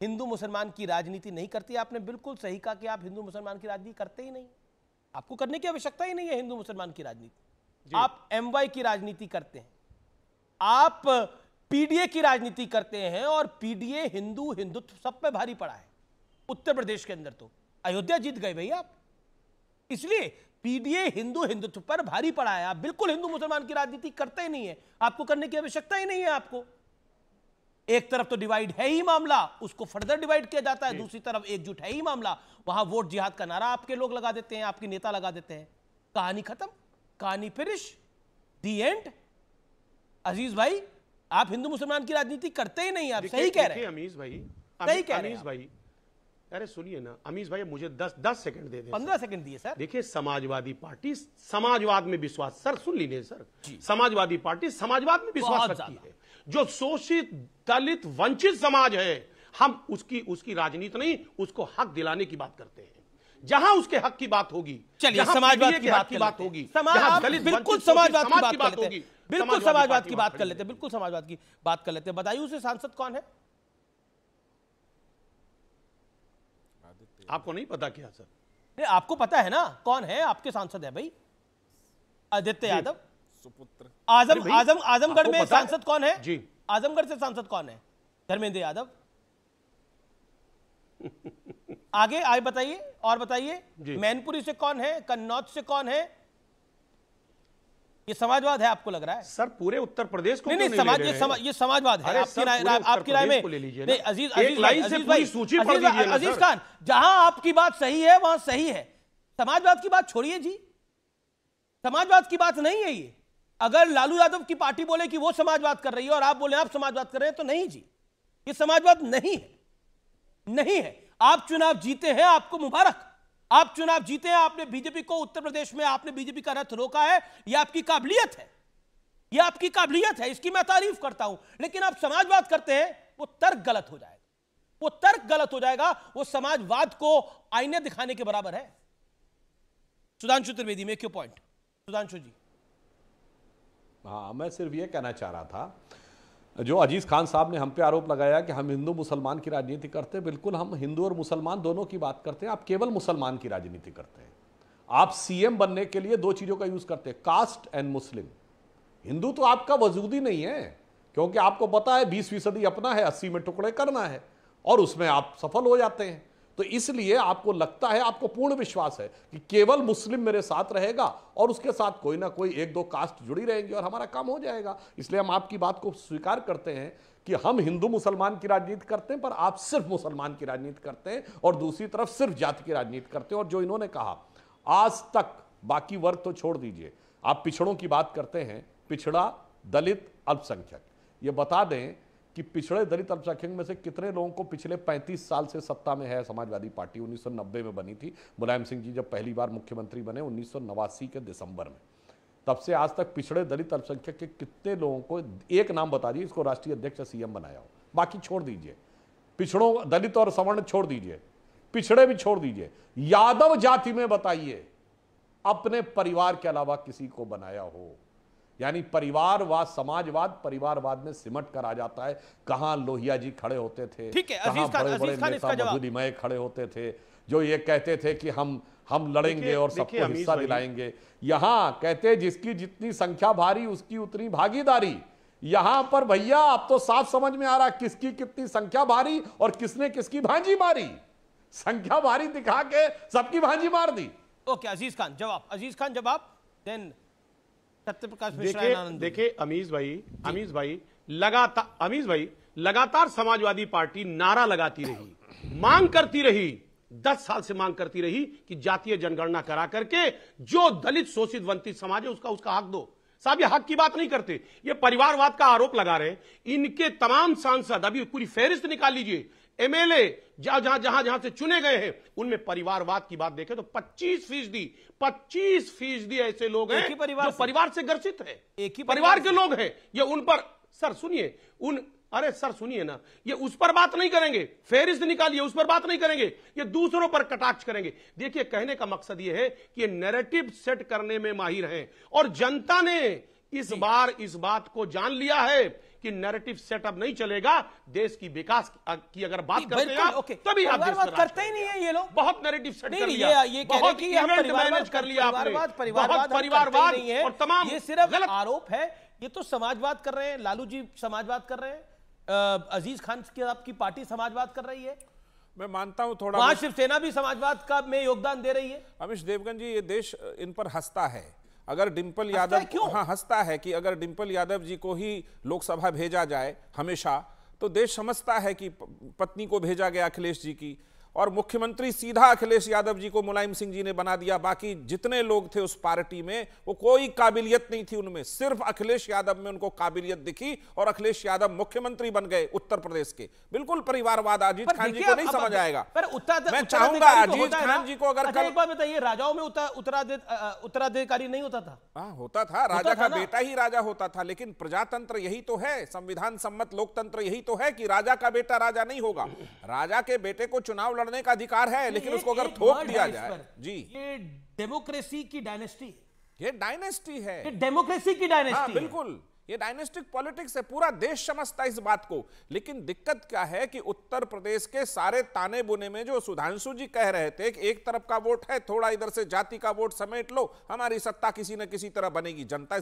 हिंदू मुसलमान की राजनीति नहीं करती। आपने बिल्कुल सही कहा कि आप हिंदू मुसलमान की राजनीति करते ही नहीं, आपको करने की आवश्यकता ही नहीं है हिंदू मुसलमान की राजनीति। आप एमवाई की राजनीति करते हैं, आप पीडीए की राजनीति करते हैं, और पीडीए हिंदू हिंदुत्व सब पे भारी पड़ा है। उत्तर प्रदेश के अंदर तो अयोध्या जीत गए भैया आप, इसलिए पीडीए हिंदू हिंदुत्व पर भारी पड़ा है। आप बिल्कुल हिंदू मुसलमान की राजनीति करते ही नहीं है, आपको करने की आवश्यकता ही नहीं है। आपको एक तरफ तो डिवाइड है ही मामला, उसको फर्दर डिवाइड किया जाता है, दूसरी तरफ एकजुट है ही मामला, वहां वोट जिहाद का नारा आपके लोग लगा देते हैं, आपके नेता लगा देते हैं। कहानी खत्म, कहानी फिनिश, दी एंड। अजीज भाई, आप हिंदू मुसलमान की राजनीति करते ही नहीं, आप सही कह रहे हैं। अमीज भाई, सही कह रहे हैं अमीज भाई, अरे सुनिए ना अमीज भाई, मुझे 10 सेकंड दे दें। 15 सेकंड दिए सर। देखिए, समाजवादी पार्टी समाजवाद में विश्वास, सर सुन लीजिए सर, समाजवादी पार्टी समाजवाद में विश्वास रखती है। जो शोषित दलित वंचित समाज है, हम उसकी राजनीति नहीं, उसको हक दिलाने की बात करते हैं। जहां उसके हक की बात होगी, चलिए समाजवाद की बात होगी, बिल्कुल समाजवाद की बात होगी, बिल्कुल समाजवाद की बात कर लेते हैं, बिल्कुल समाजवाद की बात कर लेते हैं। बदायूं से सांसद कौन है? आपको नहीं पता क्या सर? नहीं, आपको पता है ना कौन है आपके सांसद है भाई? आदित्य यादव, सुपुत्र। आजमगढ़ में सांसद कौन है जी? आजमगढ़ से सांसद कौन है? धर्मेंद्र यादव। आगे बताइए, और बताइए, मैनपुरी से कौन है? कन्नौज से कौन है? ये समाजवाद है आपको लग रहा है? सर पूरे उत्तर प्रदेश को नहीं, ये समाजवाद है। आपकी राय में नहीं। अजीज खान, जहां आपकी बात सही है वहां सही है, समाजवाद की बात छोड़िए जी, समाजवाद की बात नहीं है ये। अगर लालू यादव की पार्टी बोले कि वो समाजवाद कर रही है और आप बोले आप समाजवाद कर रहे हैं, तो नहीं जी, ये समाजवाद नहीं है, नहीं है। आप चुनाव जीते हैं, आपको मुबारक, आप चुनाव जीते हैं, आपने बीजेपी को उत्तर प्रदेश में, आपने बीजेपी का रथ रोका है, यह आपकी काबिलियत है, यह आपकी काबिलियत है, इसकी मैं तारीफ करता हूं। लेकिन आप समाजवाद करते हैं, वो तर्क गलत हो जाएगा, वो तर्क गलत हो जाएगा, वो समाजवाद को आईने दिखाने के बराबर है। Sudhanshu Trivedi, make your point. Sudhanshu ji. हाँ, मैं सिर्फ ये कहना चाह रहा था, जो अजीज खान साहब ने हम पे आरोप लगाया कि हम हिंदू मुसलमान की राजनीति करते हैं, बिल्कुल हम हिंदू और मुसलमान दोनों की बात करते हैं। आप केवल मुसलमान की राजनीति करते हैं। आप सीएम बनने के लिए दो चीजों का यूज करते हैं, कास्ट एंड मुस्लिम। हिंदू तो आपका वजूद ही नहीं है, क्योंकि आपको पता है 20% अपना है, 80 में टुकड़े करना है, और उसमें आप सफल हो जाते हैं। तो इसलिए आपको लगता है, आपको पूर्ण विश्वास है कि केवल मुस्लिम मेरे साथ रहेगा और उसके साथ कोई ना कोई एक दो कास्ट जुड़ी रहेंगी और हमारा काम हो जाएगा। इसलिए हम आपकी बात को स्वीकार करते हैं कि हम हिंदू मुसलमान की राजनीति करते हैं, पर आप सिर्फ मुसलमान की राजनीति करते हैं और दूसरी तरफ सिर्फ जाति की राजनीति करते हैं। और जो इन्होंने कहा, आज तक बाकी वर्ग तो छोड़ दीजिए, आप पिछड़ों की बात करते हैं, पिछड़ा, दलित, अल्पसंख्यक, ये बता दें कि पिछड़े दलित अल्पसंख्यक में से कितने लोगों को पिछले 35 साल से सत्ता में है समाजवादी पार्टी? 1990 में बनी थी, मुलायम सिंह जी जब पहली बार मुख्यमंत्री बने 1989 के दिसंबर में, तब से आज तक पिछड़े दलित अल्पसंख्यक के कितने लोगों को, एक नाम बता दीजिए, इसको राष्ट्रीय अध्यक्ष सीएम बनाया हो? बाकी छोड़ दीजिए, पिछड़ों, दलित और सवर्ण छोड़ दीजिए, पिछड़े भी छोड़ दीजिए, यादव जाति में बताइए अपने परिवार के अलावा किसी को बनाया हो? यानी परिवारवाद, समाजवाद परिवारवाद में सिमट कर आ जाता है। कहां लोहिया जी खड़े होते थे, कहां बड़े बड़े नेता मधुलिमय खड़े होते थे जो ये कहते थे कि हम लड़ेंगे और सबको हिस्सा दिलाएंगे। यहां कहते जिसकी जितनी संख्या भारी उसकी उतनी भागीदारी। यहां पर भैया अब तो साफ समझ में आ रहा किसकी कितनी संख्या भारी और किसने किसकी भांजी मारी। संख्या भारी दिखा के सबकी भांजी मार दी। ओके, अजीज खान जवाब, अजीज खान जवाब, देन सत्यप्रकाश मिश्रा। देखिए अमीज भाई लगातार समाजवादी पार्टी नारा लगाती रही, मांग करती रही, 10 साल से मांग करती रही कि जातीय जनगणना करा करके जो दलित शोषित वंचित समाज है उसका हक दो। साहब ये हक की बात नहीं करते, ये परिवारवाद का आरोप लगा रहे हैं। इनके तमाम सांसद, अभी पूरी फेहरिस्त निकाल लीजिए, एमएलए जहां से चुने गए हैं उनमें परिवारवाद की बात देखें तो 25% ऐसे लोग हैं जो परिवार से ग्रसित है, एक ही परिवार के लोग हैं। ये उन पर सर सुनिए, अरे सर सुनिए ना, ये उस पर बात नहीं करेंगे, फेहरिस्त निकालिए, उस पर बात नहीं करेंगे, ये दूसरों पर कटाक्ष करेंगे। देखिए कहने का मकसद ये है कि ये नैरेटिव सेट करने में माहिर हैं और जनता ने इस बार इस बात को जान लिया है कि नैरेटिव सेटअप नहीं चलेगा। देश की विकास की अगर बात करते हैं आप, तभी आप देश में करते ही नहीं है ये लोग। बहुत नैरेटिव सेट कर लिया, ये बहुत कि हम इवेंट मैनेज कर लिया आपने, बहुत परिवारवाद और तमाम, ये सिर्फ आरोप है। ये तो समाजवाद कर रहे हैं, लालू जी समाजवाद कर रहे हैं, अजीज खान की आपकी पार्टी समाजवाद कर रही है। मैं मानता हूं थोड़ा वहां शिवसेना भी समाजवाद का में योगदान दे रही है। अमीश देवगन जी, ये देश इन पर हंसता है। अगर डिंपल यादव, हाँ हंसता है कि अगर डिंपल यादव जी को ही लोकसभा भेजा जाए हमेशा, तो देश समझता है कि पत्नी को भेजा गया अखिलेश जी की, और मुख्यमंत्री सीधा अखिलेश यादव जी को मुलायम सिंह जी ने बना दिया। बाकी जितने लोग थे उस पार्टी में, वो कोई काबिलियत नहीं थी उनमें, सिर्फ अखिलेश यादव में उनको काबिलियत दिखी और अखिलेश यादव मुख्यमंत्री बन गए उत्तर प्रदेश के। बिल्कुल परिवारवाद अजीत खान जी को नहीं समझ आएगा। मैं चाहूंगा अजीत खान जी को अगर कल, एक बात बताइए, राजाओं में उत्तराधिकारी नहीं होता था? हाँ होता था, राजा का बेटा ही राजा होता था। लेकिन प्रजातंत्र यही तो है, संविधान सम्मत लोकतंत्र यही तो है कि राजा का बेटा राजा नहीं होगा। राजा के बेटे को चुनाव लड़ने का अधिकार है, लेकिन उसको अगर थोप दिया जाए। जी, ये डेमोक्रेसी की डायनेस्टी, ये डायनेस्टी है, ये डेमोक्रेसी की डायनेस्टी। हाँ बिल्कुल, ये डायनेस्टिक पॉलिटिक्स है, पूरा देश समझता है इस बात को। लेकिन दिक्कत क्या है कि उत्तर प्रदेश के सारे ताने बुने में जो सुधांशु जी कह रहे थे कि एक तरफ का वोट है, थोड़ा इधर से जाति का वोट समेट लो, हमारी सत्ता किसी न किसी तरह बनेगी, जनता